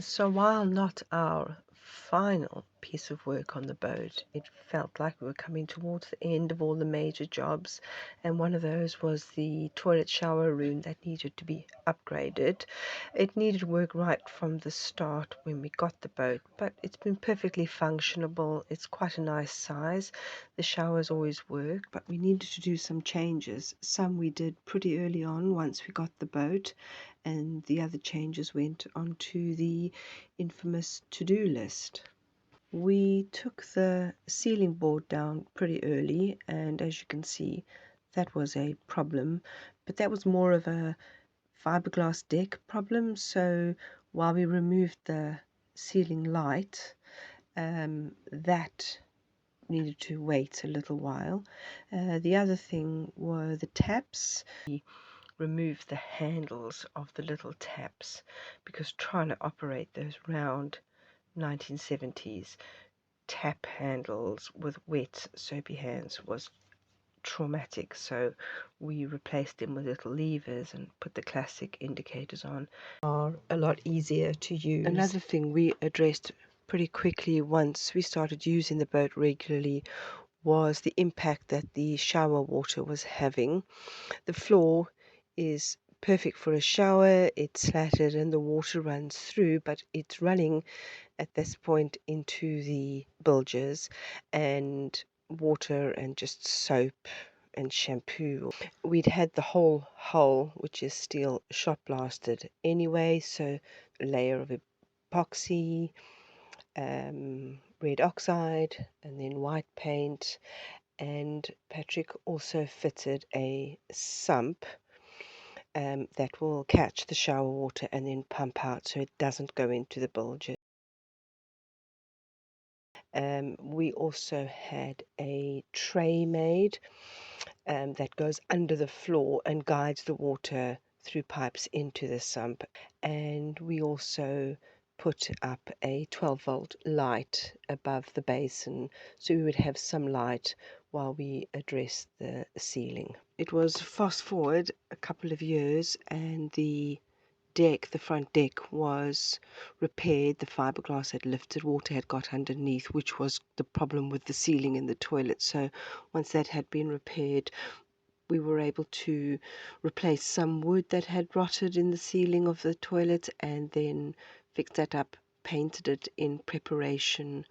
So while not our final piece of work on the boat, it felt like we were coming towards the end of all the major jobs, and one of those was the toilet shower room that needed to be upgraded. It needed work right from the start when we got the boat, but it's been perfectly functionable. It's quite a nice size. The showers always work, but we needed to do some changes. Some we did pretty early on once we got the boat, and the other changes went onto the infamous to-do list. We took the ceiling board down pretty early, and as you can see, that was a problem, but that was more of a fiberglass deck problem. So while we removed the ceiling light, that needed to wait a little while. The other thing were the taps. Remove the handles of the little taps, because trying to operate those round 1970s tap handles with wet soapy hands was traumatic, so we replaced them with little levers and put the classic indicators on. Are a lot easier to use. Another thing we addressed pretty quickly once we started using the boat regularly was the impact that the shower water was having. The floor is perfect for a shower, it's slatted and the water runs through, but it's running at this point into the bilges and water and just soap and shampoo. We'd had the whole hull, which is steel, shot blasted anyway, so a layer of epoxy, red oxide, and then white paint. And Patrick also fitted a sump that will catch the shower water and then pump out so it doesn't go into the bilges. We also had a tray made that goes under the floor and guides the water through pipes into the sump. And we also put up a 12-volt light above the basin so we would have some light while we addressed the ceiling. It was fast forward a couple of years and the front deck was repaired. The fiberglass had lifted, water had got underneath, which was the problem with the ceiling in the toilet. So once that had been repaired, we were able to replace some wood that had rotted in the ceiling of the toilet and then fix that up, painted it in preparation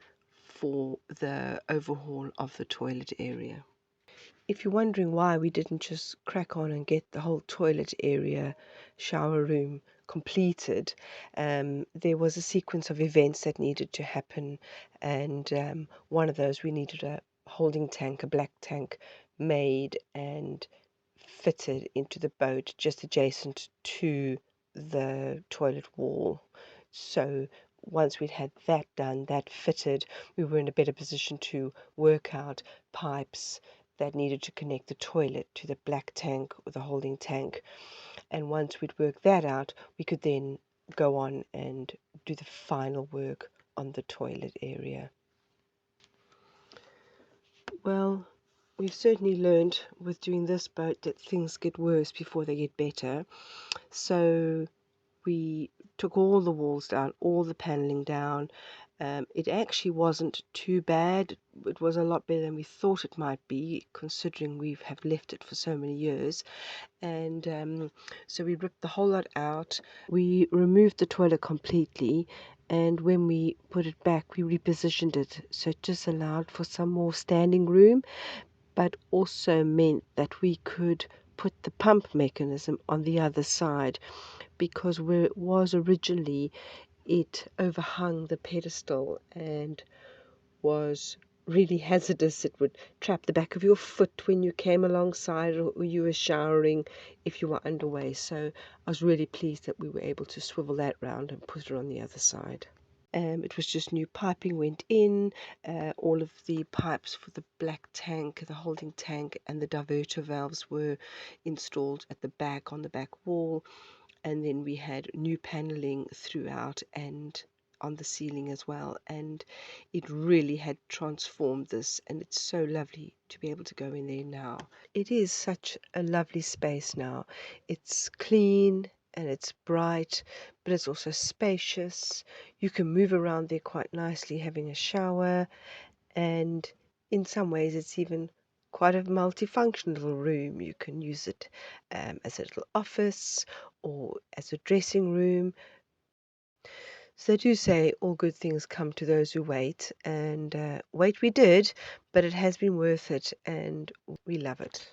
for the overhaul of the toilet area. If you're wondering why we didn't just crack on and get the whole toilet area, shower room completed, there was a sequence of events that needed to happen, and one of those, we needed a holding tank, a black tank, made and fitted into the boat just adjacent to the toilet wall. So once we'd had that done, that fitted, we were in a better position to work out pipes that needed to connect the toilet to the black tank or the holding tank. And once we'd worked that out, we could then go on and do the final work on the toilet area. Well, we've certainly learned with doing this boat that things get worse before they get better. So we took all the walls down, all the paneling down. It actually wasn't too bad. It was a lot better than we thought it might be, considering we have left it for so many years. And so we ripped the whole lot out. We removed the toilet completely, and when we put it back, we repositioned it so it just allowed for some more standing room, but also meant that we could put the pump mechanism on the other side, because where it was originally, it overhung the pedestal and was really hazardous. It would trap the back of your foot when you came alongside or you were showering if you were underway. So I was really pleased that we were able to swivel that round and put it on the other side. It was just new piping went in, all of the pipes for the black tank, the holding tank, and the diverter valves were installed at the back on the back wall. And then we had new paneling throughout and on the ceiling as well, and it really had transformed this, and it's so lovely to be able to go in there now. It is such a lovely space now. It's clean and it's bright, but it's also spacious. You can move around there quite nicely, having a shower, and in some ways it's even quite a multifunctional room. You can use it as a little office or as a dressing room. So they do say all good things come to those who wait, and wait we did, but it has been worth it, and we love it.